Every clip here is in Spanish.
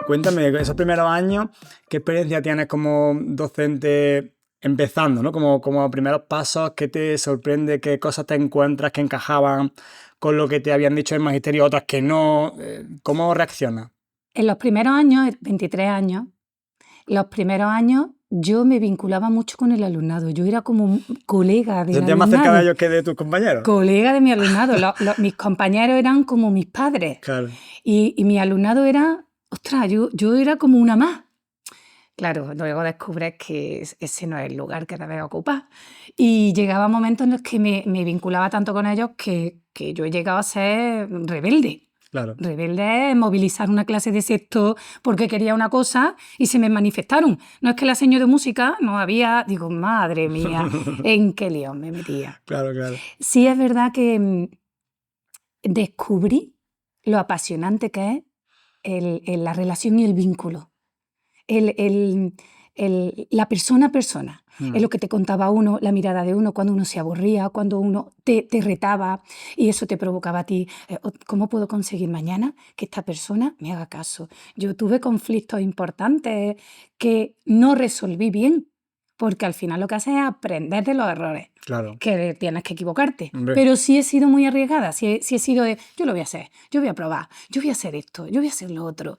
Cuéntame, esos primeros años, ¿qué experiencia tienes como docente empezando, ¿no? Como primeros pasos, ¿qué te sorprende? ¿Qué cosas te encuentras que encajaban con lo que te habían dicho en magisterio, otras que no? ¿Cómo reaccionas? En los primeros años, 23 años, los primeros años yo me vinculaba mucho con el alumnado. Yo era como colega ¿Te del sentías más cerca de alumnado, ellos que de tus compañeros? colega de mi alumnado. Mis compañeros eran como mis padres Claro. y mi alumnado era, ostras, yo era como una más. Claro, luego descubres que ese no es el lugar que debes ocupar. Y llegaba momentos en los que me vinculaba tanto con ellos que yo he llegado a ser rebelde. Claro. Rebelde es movilizar una clase de sexto porque quería una cosa y se me manifestaron. No es que la señora de música no había... Digo, madre mía, ¿en qué lío me metía? Claro, claro. Sí es verdad que descubrí lo apasionante que es la relación y el vínculo. La persona a persona. Es lo que te contaba uno, la mirada de uno, cuando uno se aburría, cuando uno te retaba y eso te provocaba a ti. ¿Cómo puedo conseguir mañana que esta persona me haga caso? Yo tuve conflictos importantes que no resolví bien, porque al final lo que haces es aprender de los errores. Claro. Que tienes que equivocarte. Hombre. Pero sí he sido muy arriesgada, sí he sido de, yo lo voy a hacer, yo voy a probar, yo voy a hacer esto, yo voy a hacer lo otro.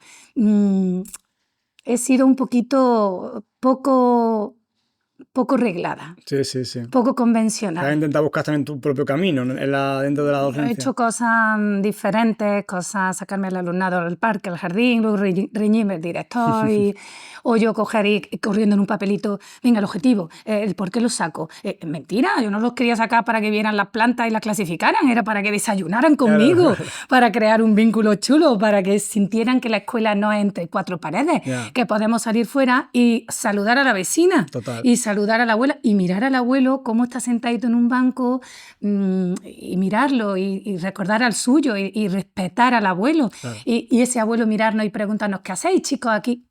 He sido un poquito poco reglada, Sí, sí, sí. poco Has convencional. intentado buscar también tu propio camino dentro de la He docencia. hecho cosas diferentes, sacarme al alumnado al parque, al jardín, luego reñirme el director o yo coger y corriendo en un papelito, venga, el objetivo, el por qué lo saco. Mentira, yo no los quería sacar para que vieran las plantas y las clasificaran, era para que desayunaran conmigo, Claro. para crear un vínculo chulo, para que sintieran que la escuela no es entre cuatro paredes, Ya. que podemos salir fuera y saludar a la vecina. Total. Y saludar a la abuela y mirar al abuelo cómo está sentadito en un banco y mirarlo y recordar al suyo y respetar al abuelo. Claro. Y ese abuelo mirarnos y preguntarnos, ¿qué hacéis, chicos, aquí?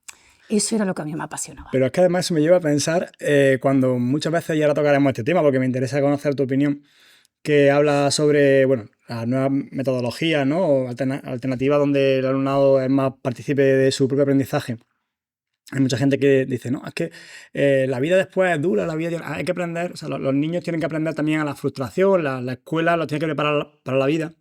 Eso era lo que a mí me apasionaba. Pero es que además eso me lleva a pensar, cuando muchas veces, y ahora tocaremos este tema porque me interesa conocer tu opinión, que habla sobre, bueno, las nuevas metodologías, ¿no? O alternativas donde el alumnado es más partícipe de su propio aprendizaje. Hay mucha gente que dice, no, es que la vida después es dura, la vida hay que aprender, o sea, los niños tienen que aprender también a la frustración, la escuela los tiene que preparar para la vida.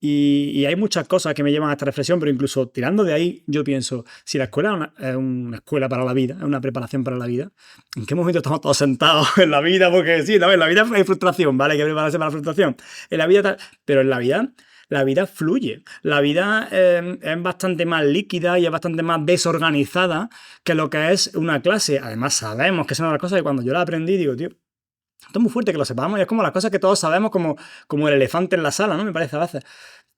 Y hay muchas cosas que me llevan a esta reflexión, pero incluso tirando de ahí, yo pienso, si la escuela es una escuela para la vida, es una preparación para la vida, ¿en qué momento estamos todos sentados en la vida? Porque sí, ¿no? En la vida hay frustración, ¿vale? Hay que prepararse para la frustración. En la vida pero en la vida fluye. La vida es bastante más líquida y es bastante más desorganizada que lo que es una clase. Además, sabemos que es una de las cosas que cuando yo la aprendí, digo, tío, esto es muy fuerte que lo sepamos, y es como las cosas que todos sabemos, como el elefante en la sala, ¿no? Me parece a veces.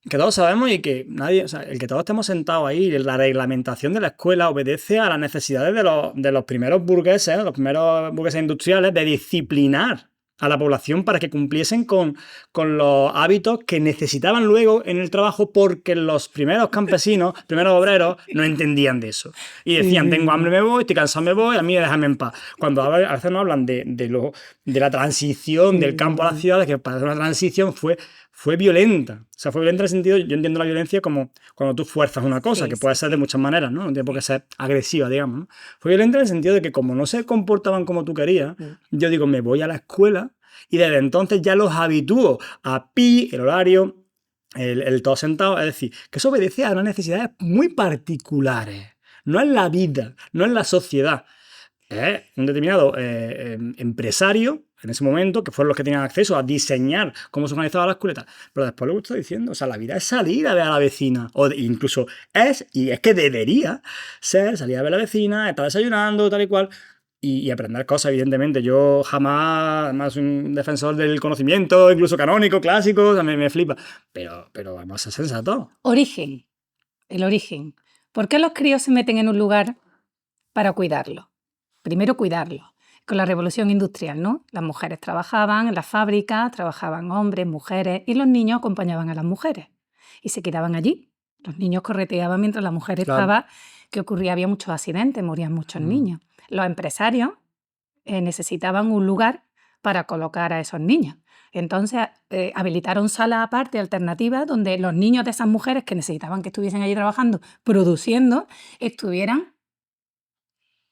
Que todos sabemos y que nadie, o sea, el que todos estemos sentados ahí, la reglamentación de la escuela obedece a las necesidades de los primeros burgueses, los primeros burgueses industriales, de disciplinar a la población para que cumpliesen con los hábitos que necesitaban luego en el trabajo, porque los primeros campesinos, primeros obreros, no entendían de eso. Y decían, tengo hambre, me voy, estoy cansado, me voy, a mí déjame en paz. Cuando a veces nos hablan de la transición del campo a las ciudades, que para una transición fue violenta. O sea, fue violenta en el sentido, yo entiendo la violencia como cuando tú fuerzas una cosa, que puede ser de muchas maneras, ¿no? No tiene por qué ser agresiva, digamos, ¿no? Fue violenta en el sentido de que como no se comportaban como tú querías, yo digo, me voy a la escuela y desde entonces ya los habitúo a el horario, el todo sentado. Es decir, que eso obedece a unas necesidades muy particulares. No es la vida, no es la sociedad. Es un determinado empresario en ese momento, que fueron los que tenían acceso a diseñar cómo se organizaba la escuela. Pero después lo que estoy diciendo, o sea, la vida es salir a ver a la vecina, o incluso y es que debería ser salir a ver a la vecina, estar desayunando, tal y cual, y aprender cosas, evidentemente. Yo jamás, además, soy un defensor del conocimiento, incluso canónico, clásico, o sea, me flipa. Pero vamos a ser sensatos. Origen, el origen. ¿Por qué los críos se meten en un lugar para cuidarlo? Primero cuidarlo. Con la revolución industrial, ¿no? Las mujeres trabajaban en las fábricas, trabajaban hombres, mujeres, y los niños acompañaban a las mujeres. Y se quedaban allí. Los niños correteaban mientras la mujer estaba, que ocurría, había muchos accidentes, morían muchos niños. Los empresarios necesitaban un lugar para colocar a esos niños. Entonces habilitaron salas aparte, alternativas, donde los niños de esas mujeres que necesitaban que estuviesen allí trabajando, produciendo, estuvieran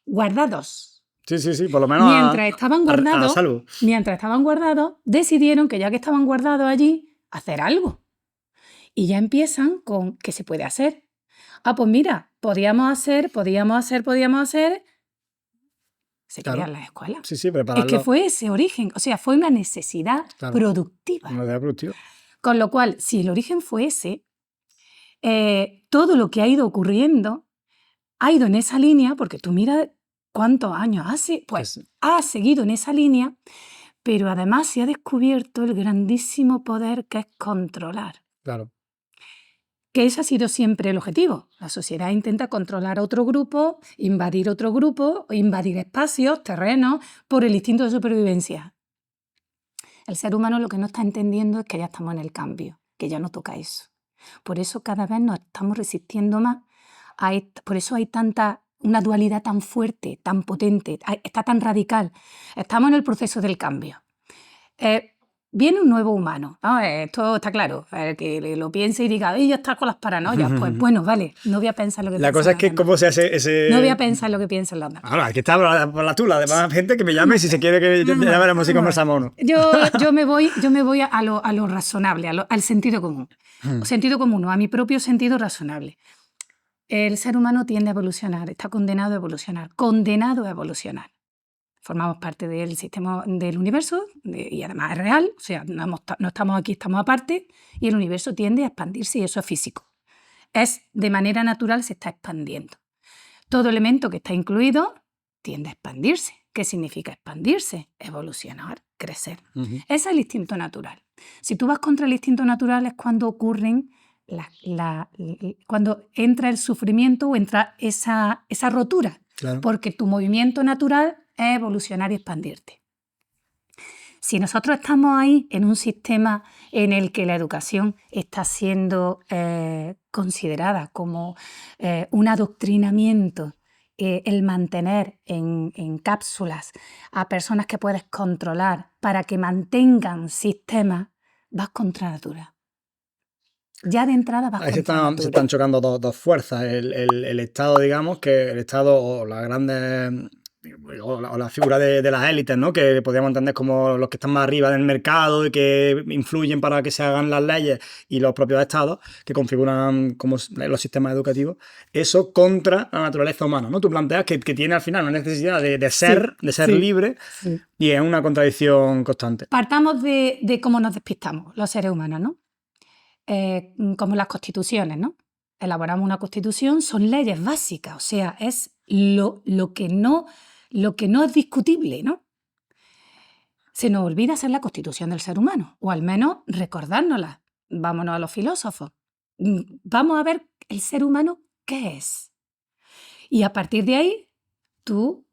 guardados. Sí, por lo menos Mientras estaban guardados, salvo. decidieron que ya que estaban guardados allí, hacer algo. Y ya empiezan con ¿qué se puede hacer? Pues mira, podíamos hacer. Se Claro. crean las escuelas. Sí, Es prepararlo. que fue ese origen, o sea, fue una necesidad productiva. Una idea productiva. Con lo cual, si el origen fue ese, todo lo que ha ido ocurriendo ha ido en esa línea, porque tú mira cuántos años hace, pues Sí. ha seguido en esa línea, pero además se ha descubierto el grandísimo poder que es controlar. Claro. Que ese ha sido siempre el objetivo. La sociedad intenta controlar a otro grupo, invadir espacios, terrenos, por el instinto de supervivencia. El ser humano lo que no está entendiendo es que ya estamos en el cambio, que ya no toca eso. Por eso cada vez nos estamos resistiendo más. Por eso hay una dualidad tan fuerte, tan potente, está tan radical. Estamos en el proceso del cambio. Viene un nuevo humano, ¿no? Esto está claro. Que lo piense y diga, ya está con las paranoias. Pues bueno, vale, no voy a pensar lo que piensan. La cosa es que cómo se hace ese... No voy a pensar lo que piensan los demás. Ahora, aquí está por la tula, además gente que me llame si se quiere que ya veremos si conversamos o no. Yo me voy a lo razonable, al sentido común. Sentido común, a mi propio sentido razonable. El ser humano tiende a evolucionar, está condenado a evolucionar, Formamos parte del sistema del universo y además es real, o sea, no estamos aquí, estamos aparte, y el universo tiende a expandirse y eso es físico. De manera natural se está expandiendo. Todo elemento que está incluido tiende a expandirse. ¿Qué significa expandirse? Evolucionar, crecer. Ese es el instinto natural. Si tú vas contra el instinto natural es cuando ocurren, cuando entra el sufrimiento o entra esa rotura. Claro. Porque tu movimiento natural es evolucionar y expandirte. Si nosotros estamos ahí en un sistema en el que la educación está siendo considerada como un adoctrinamiento, el mantener en cápsulas a personas que puedes controlar para que mantengan sistemas, vas contra natura. Ya de entrada vas contra natura. Se están chocando dos fuerzas. El Estado, digamos, que el Estado o las grandes... o la figura de las élites, ¿no? Que podríamos entender como los que están más arriba del mercado y que influyen para que se hagan las leyes, y los propios estados que configuran como los sistemas educativos, eso contra la naturaleza humana, ¿no? Tú planteas que tiene al final una necesidad de ser libre, y es una contradicción constante. Partamos de cómo nos despistamos los seres humanos, ¿no? Como las constituciones, ¿no? Elaboramos una constitución, son leyes básicas, o sea, es lo que no es discutible, ¿no? Se nos olvida hacer la constitución del ser humano, o al menos recordárnosla. Vámonos a los filósofos. Vamos a ver el ser humano qué es. Y a partir de ahí, tú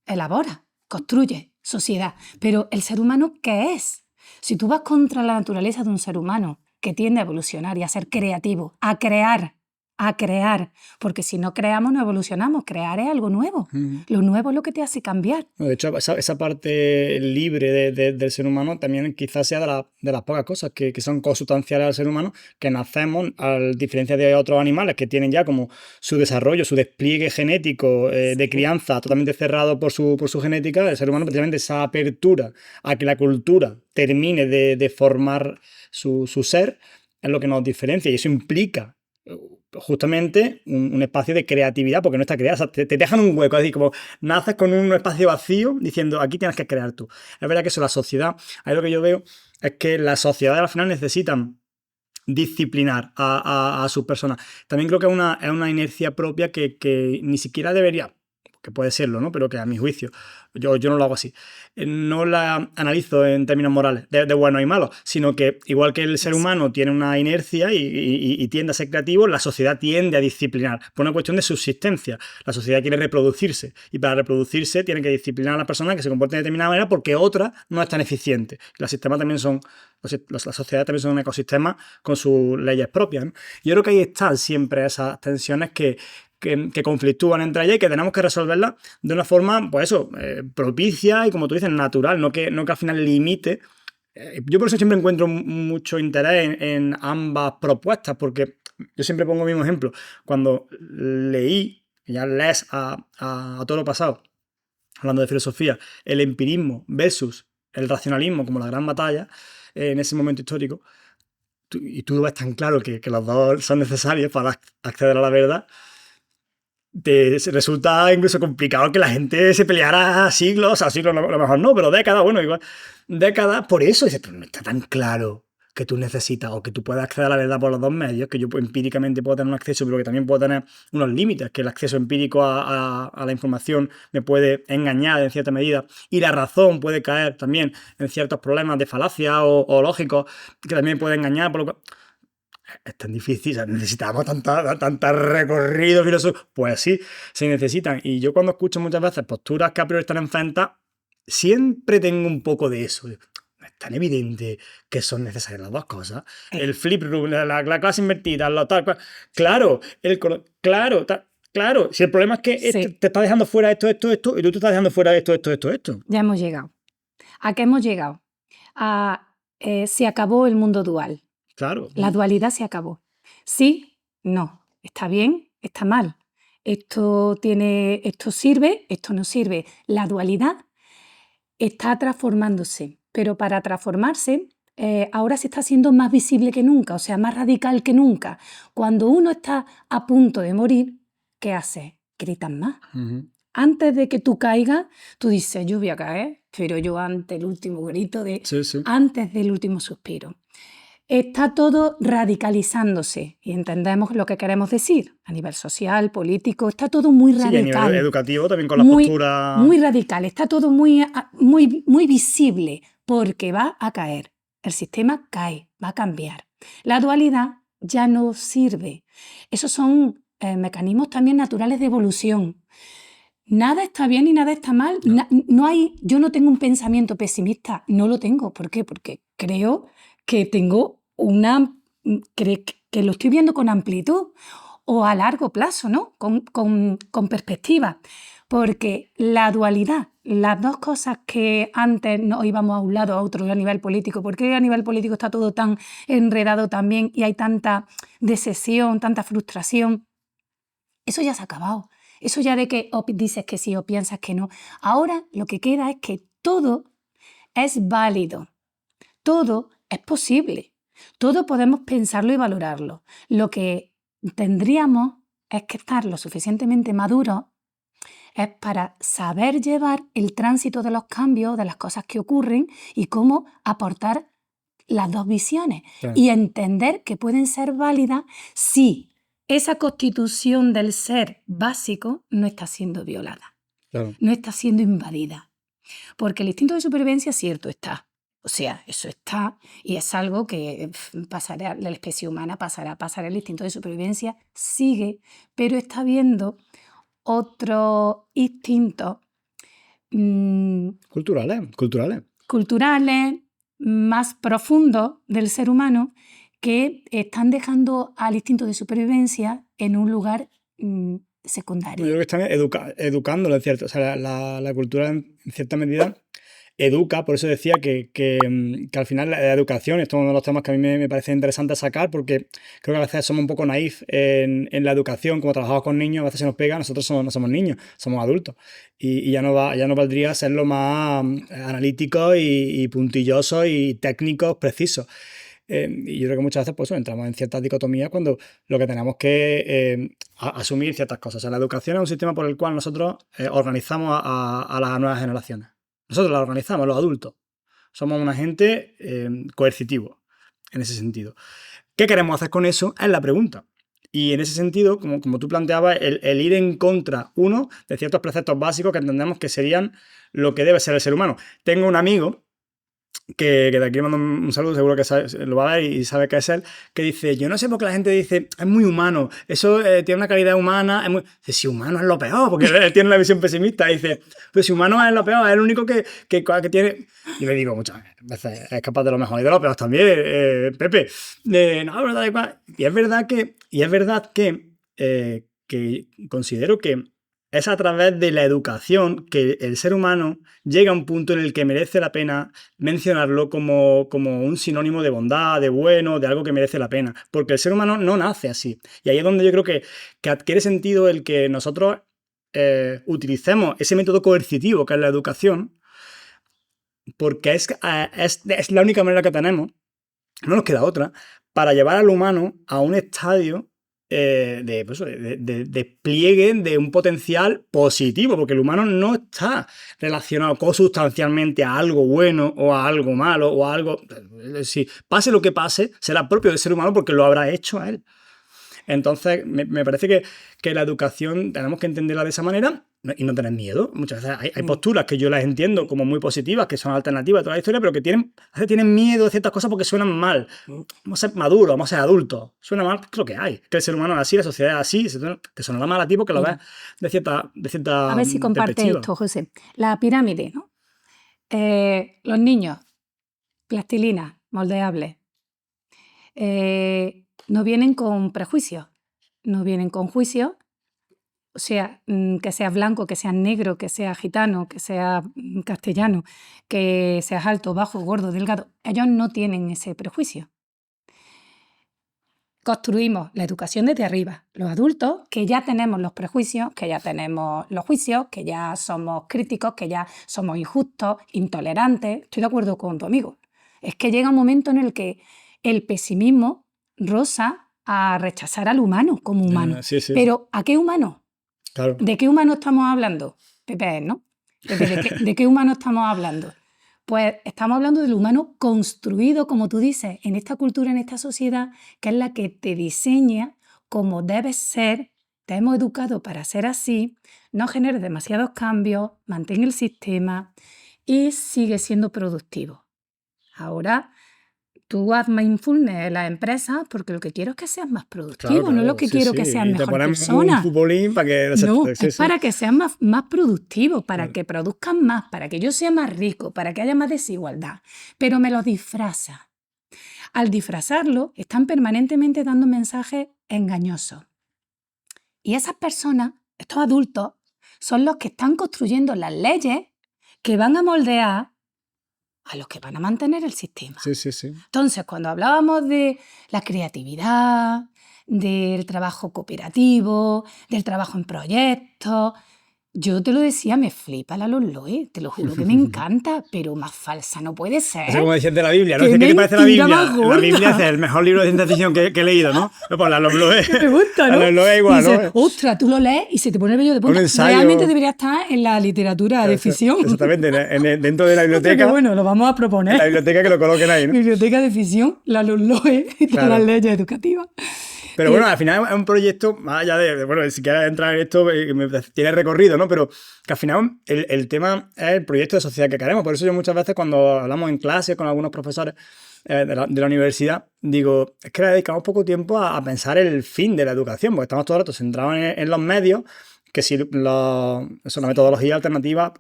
elaboras, construyes sociedad. Pero el ser humano ¿qué es? Si tú vas contra la naturaleza de un ser humano que tiende a evolucionar y a ser creativo, a crear, porque si no creamos no evolucionamos. Crear es algo nuevo. Lo nuevo es lo que te hace cambiar. De hecho, esa parte libre del ser humano también quizás sea de las pocas cosas que son consustanciales al ser humano, que nacemos, a diferencia de otros animales que tienen ya como su desarrollo, su despliegue genético de crianza totalmente cerrado por su genética. El ser humano, precisamente esa apertura a que la cultura termine de formar su ser, es lo que nos diferencia, y eso implica justamente un espacio de creatividad, porque no está creada, o sea, te dejan un hueco, es decir, como naces con un espacio vacío diciendo aquí tienes que crear tú. Es verdad que eso, la sociedad, ahí lo que yo veo es que las sociedades al final necesitan disciplinar a sus personas. También creo que es una inercia propia que ni siquiera debería, que puede serlo, ¿no? Pero que a mi juicio, yo no lo hago así, no la analizo en términos morales, de bueno y malo, sino que igual que el ser humano tiene una inercia y tiende a ser creativo, la sociedad tiende a disciplinar, por una cuestión de subsistencia. La sociedad quiere reproducirse, y para reproducirse tiene que disciplinar a las personas que se comporten de determinada manera porque otras no es tan eficiente. Las sociedades también son un ecosistema con sus leyes propias, ¿no? Yo creo que ahí están siempre esas tensiones que conflictúan entre ellas y que tenemos que resolverlas de una forma, pues eso, propicia y, como tú dices, natural, no que al final limite Yo por eso siempre encuentro mucho interés en ambas propuestas, porque yo siempre pongo el mismo ejemplo. Cuando leí, ya lees a todo lo pasado, hablando de filosofía, el empirismo versus el racionalismo como la gran batalla en ese momento histórico, y tú lo ves tan claro que los dos son necesarios para acceder a la verdad, resulta incluso complicado que la gente se peleara siglos, a siglos a lo mejor no, pero décadas, bueno, igual, décadas por eso. Dices, pero no está tan claro que tú necesitas o que tú puedas acceder a la verdad por los dos medios, que yo empíricamente puedo tener un acceso, pero que también puedo tener unos límites, que el acceso empírico a la información me puede engañar en cierta medida, y la razón puede caer también en ciertos problemas de falacia o lógicos, que también puede engañar, por lo que es tan difícil, o sea, necesitamos tanta recorrido filosófico. Pues sí, se necesitan. Y yo cuando escucho muchas veces posturas que a priori están enfrentadas, siempre tengo un poco de eso. No es tan evidente que son necesarias las dos cosas. El flip room, la clase invertida, lo tal. Claro, claro. Si el problema es que Sí, te está dejando fuera esto, y tú te estás dejando fuera esto. ya hemos llegado. ¿A qué hemos llegado? Se acabó el mundo dual. Claro. La dualidad se acabó. Sí, no. Está bien, está mal. Esto sirve, esto no sirve. La dualidad está transformándose, pero para transformarse ahora se está haciendo más visible que nunca, o sea, más radical que nunca. Cuando uno está a punto de morir, ¿qué hace? Gritan más. Ujú. Antes de que tú caigas, tú dices, yo voy a caer, pero yo antes el último grito Sí. antes del último suspiro. Está todo radicalizándose y entendemos lo que queremos decir a nivel social, político, está todo muy Sí, y a nivel radical, educativo también con las muy, posturas. muy radical, está todo muy visible porque va a caer. El sistema cae, va a cambiar. La dualidad ya no sirve. Esos son mecanismos también naturales de evolución. Nada está bien y nada está mal. Yo no tengo un pensamiento pesimista, no lo tengo. ¿Por qué? Porque creo que tengo que lo estoy viendo con amplitud o a largo plazo, ¿no? Con perspectiva. Porque la dualidad, las dos cosas que antes nos íbamos a un lado, a otro a nivel político, ¿por qué a nivel político está todo tan enredado también y hay tanta decepción, tanta frustración? Eso ya se ha acabado. Eso ya de que dices que sí o piensas que no. Ahora lo que queda es que todo es válido, todo es posible, todo podemos pensarlo y valorarlo. Lo que tendríamos es que estar lo suficientemente maduros es para saber llevar el tránsito de los cambios, de las cosas que ocurren y cómo aportar las dos visiones Claro. y entender que pueden ser válidas si esa constitución del ser básico no está siendo violada, Claro. no está siendo invadida. Porque el instinto de supervivencia, cierto, está. O sea, eso está y es algo que pasará, la especie humana pasará, el instinto de supervivencia sigue, pero está habiendo otros instintos Culturales. culturales más profundos del ser humano que están dejando al instinto de supervivencia en un lugar Yo secundario. creo que están educándolo, en cierto. O sea, la cultura, en cierta medida, educa. Por eso decía que al final la educación, esto es uno de los temas que a mí me parece interesante sacar, porque creo que a veces somos un poco naif en la educación. Como trabajamos con niños, a veces se nos pega. Nosotros no somos niños, somos adultos. Y ya no valdría serlo más analíticos y puntillosos y técnicos precisos. Y yo creo que muchas veces pues, entramos en ciertas dicotomías cuando lo que tenemos que asumir ciertas cosas. O sea, la educación es un sistema por el cual nosotros organizamos a las nuevas generaciones. Nosotros la organizamos, los adultos. Somos un agente coercitivo en ese sentido. ¿Qué queremos hacer con eso? Es la pregunta. Y en ese sentido, como tú planteabas, el ir en contra, uno, de ciertos preceptos básicos que entendemos que serían lo que debe ser el ser humano. Tengo un amigo que de aquí le mando un saludo, seguro que lo va a ver y sabe que es él, que dice, yo no sé por qué la gente dice, es muy humano, eso tiene una calidad humana, dice, si humano es lo peor, porque él tiene una visión pesimista, dice, pues si humano es lo peor, es el único que tiene... Y le digo muchas veces, es capaz de lo mejor y de lo peor también, Pepe. No, verdad, igual. Y es verdad que considero que es a través de la educación que el ser humano llega a un punto en el que merece la pena mencionarlo como un sinónimo de bondad, de bueno, de algo que merece la pena. Porque el ser humano no nace así. Y ahí es donde yo creo que adquiere sentido el que nosotros utilicemos ese método coercitivo que es la educación, porque es la única manera que tenemos, no nos queda otra, para llevar al humano a un estadio de despliegue de un potencial positivo, porque el humano no está relacionado consustancialmente a algo bueno o a algo malo o a algo... Si pase lo que pase, será propio del ser humano porque lo habrá hecho a él. Entonces, me parece que la educación tenemos que entenderla de esa manera y no tener miedo. Muchas veces hay posturas que yo las entiendo como muy positivas, que son alternativas a toda la historia, pero que tienen miedo de ciertas cosas porque suenan mal. Vamos a ser maduros, vamos a ser adultos. Suena mal, es lo que hay. Que el ser humano es así, la sociedad es así. Te sonará mal a ti porque lo ves de cierta A ver si comparte esto, José. La pirámide, ¿no? Los niños, plastilina, moldeable. No vienen con prejuicios, no vienen con juicios, o sea, que seas blanco, que seas negro, que seas gitano, que seas castellano, que seas alto, bajo, gordo, delgado. Ellos no tienen ese prejuicio. Construimos la educación desde arriba. Los adultos, que ya tenemos los prejuicios, que ya tenemos los juicios, que ya somos críticos, que ya somos injustos, intolerantes. Estoy de acuerdo con tu amigo. Es que llega un momento en el que el pesimismo roza a rechazar al humano como humano. Sí, sí. Pero ¿a qué humano? Claro. ¿De qué humano estamos hablando? Pepe, ¿no? Pepe, ¿de qué humano estamos hablando? Pues estamos hablando del humano construido, como tú dices, en esta cultura, en esta sociedad, que es la que te diseña como debes ser, te hemos educado para ser así, no generes demasiados cambios, mantén el sistema y sigue siendo productivo. Ahora, tú haz mindfulness en la empresa porque lo que quiero es que seas más productivo, Claro, no es lo que quiero que seas mejor persona. Un futbolín para que... No, es para que seas más productivo, para que produzcan más, para que yo sea más rico, para que haya más desigualdad. Pero me lo disfraza. Al disfrazarlo, están permanentemente dando mensajes engañosos. Y esas personas, estos adultos, son los que están construyendo las leyes que van a moldear a los que van a mantener el sistema. Sí, sí, sí. Entonces, cuando hablábamos de la creatividad, del trabajo cooperativo, del trabajo en proyectos, yo te lo decía, me flipa la Lomloe, te lo juro que me encanta, pero más falsa no puede ser. Es como decías de la Biblia, ¿no? ¡Qué ¿Qué te parece la mentira Biblia? más gorda! La Biblia es el mejor libro de ciencia ficción que he leído, ¿no? Pues la Lomloe. Que me gusta, ¿no? La Lomloe igual, Y dices, ¿no? ostras, tú lo lees y se te pone el vello de punta. Un ensayo. Realmente debería estar en la literatura de ficción. Exactamente, dentro de la biblioteca. Pero bueno, lo vamos a proponer. En la biblioteca que lo coloquen ahí, ¿no? Biblioteca de ficción, la Lomloe y todas las leyes educativas. Pero bueno, al final es un proyecto, más allá bueno, si quieres entrar en esto, tiene recorrido, ¿no? Pero que al final el tema es el proyecto de sociedad que queremos. Por eso yo muchas veces cuando hablamos en clase con algunos profesores de la universidad, digo, es que le dedicamos poco tiempo a pensar el fin de la educación, porque estamos todo el rato centrados en los medios, que si la metodología alternativa,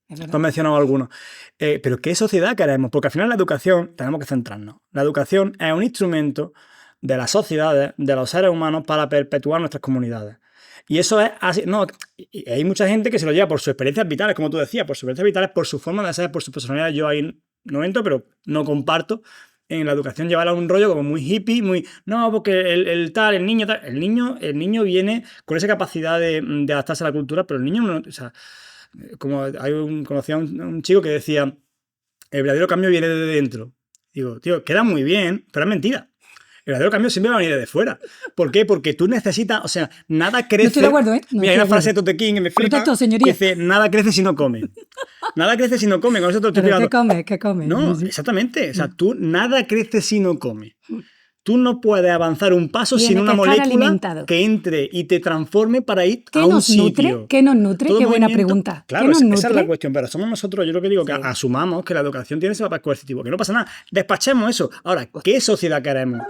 no he mencionado algunos. Pero ¿qué sociedad queremos? Porque al final la educación tenemos que centrarnos. La educación es un instrumento de las sociedades, de los seres humanos para perpetuar nuestras comunidades. Y eso es así. No, y hay mucha gente que se lo lleva por sus experiencias vitales, como tú decías, por sus experiencias vitales, por su forma de ser, por su personalidad. Yo ahí no entro, pero no comparto en la educación llevar a un rollo como muy hippie, muy... No, porque el niño tal... El niño viene con esa capacidad de adaptarse a la cultura, pero el niño no... O sea, como conocía a un chico que decía, el verdadero cambio viene de dentro. Digo, tío, queda muy bien, pero es mentira. El verdadero cambio siempre va a venir de fuera. ¿Por qué? Porque tú necesitas, o sea, nada crece... No estoy de acuerdo, ¿eh? No, mira, hay una frase de Tote King que me flipa. Protesto, señoría. Que dice, nada crece si no come. Nada crece si no come. Con eso te estoy ¿Pero qué come? No, Sí. exactamente. O sea, tú nada crece si no come. Tú no puedes avanzar un paso Tiene sin una que estar molécula alimentado. que entre y te transforme para ir ¿Qué a un nos sitio. nutre? ¿Qué nos nutre? Todo Qué buena movimiento- pregunta. Claro, ¿Qué nos esa es la nutre? cuestión. Pero somos nosotros, yo lo que digo, que asumamos que la educación tiene ese papel coercitivo. Que no pasa nada. Despachemos eso. Ahora, ¿qué sociedad queremos?